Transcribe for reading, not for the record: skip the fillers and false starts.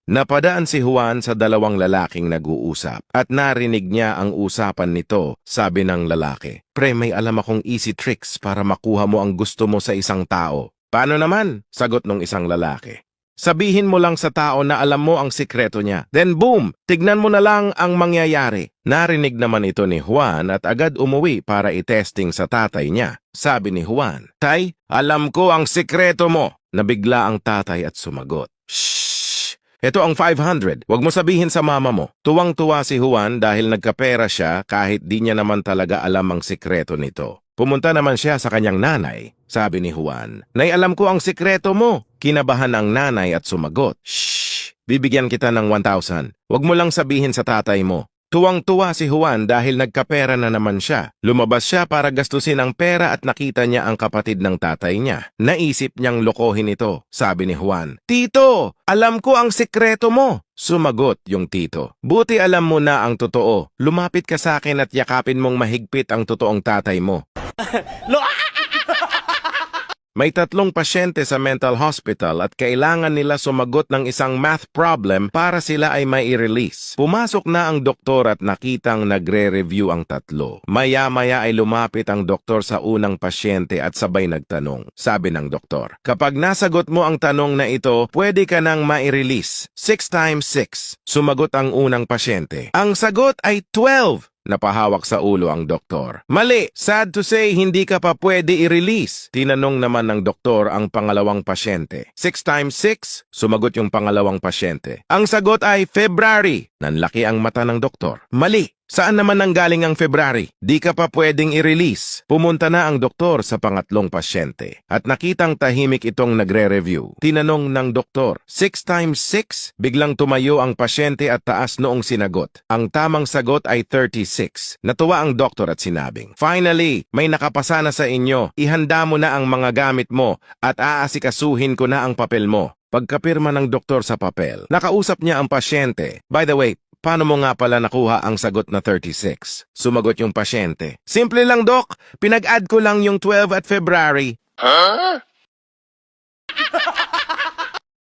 Napadaan si Juan sa dalawang lalaking nag-uusap at narinig niya ang usapan nito. Sabi ng lalaki, "Pre, may alam akong easy tricks para makuha mo ang gusto mo sa isang tao." "Paano naman?" sagot ng isang lalaki. "Sabihin mo lang sa tao na alam mo ang sikreto niya. Then boom, tignan mo na lang ang mangyayari." Narinig naman ito ni Juan at agad umuwi para itesting sa tatay niya. Sabi ni Juan, "Tay, alam ko ang sikreto mo." Nabigla ang tatay at sumagot, "Shh! Ito ang 500. Huwag mo sabihin sa mama mo." Tuwang-tuwa si Juan dahil nagkapera siya kahit di niya naman talaga alam ang sikreto nito. Pumunta naman siya sa kanyang nanay. Sabi ni Juan, "Nay, alam ko ang sikreto mo." Kinabahan ang nanay at sumagot, "Shh! Bibigyan kita ng 1,000. Huwag mo lang sabihin sa tatay mo." Tuwang-tuwa si Juan dahil nagkapera na naman siya. Lumabas siya para gastusin ang pera at nakita niya ang kapatid ng tatay niya. Naisip niyang lokohin ito. Sabi ni Juan, "Tito, alam ko ang sikreto mo." Sumagot yung tito, "Buti alam mo na ang totoo. Lumapit ka sa akin at yakapin mong mahigpit ang totoong tatay mo." May 3 pasyente sa mental hospital at kailangan nila sumagot ng isang math problem para sila ay may i-release. Pumasok na ang doktor at nakitang nagre-review ang 3. Maya-maya ay lumapit ang doktor sa unang pasyente at sabay nagtanong. Sabi ng doktor, "Kapag nasagot mo ang tanong na ito, pwede ka nang mai-release. 6 times 6. Sumagot ang unang pasyente. "Ang sagot ay 12. Napahawak sa ulo ang doktor. "Mali! Sad to say, hindi ka pa pwede i-release." Tinanong naman ng doktor ang pangalawang pasyente. 6 times 6? Sumagot yung pangalawang pasyente. "Ang sagot ay February." Nanlaki ang mata ng doktor. "Mali! Saan naman nanggaling ang February? Di ka pa pwedeng i-release." Pumunta na ang doktor sa pangatlong pasyente at nakitang tahimik itong nagre-review. Tinanong ng doktor, 6 times 6? Biglang tumayo ang pasyente at taas noong sinagot. Ang tamang sagot ay 36. Natuwa ang doktor at sinabing, "Finally, may nakapasa na sa inyo. Ihanda mo na ang mga gamit mo at aasikasuhin ko na ang papel mo." Pagkapirma ng doktor sa papel, nakausap niya ang pasyente. "By the way, paano mo nga pala nakuha ang sagot na 36? Sumagot yung pasyente, "Simple lang, Doc. Pinag-add ko lang yung 12 at February." Huh?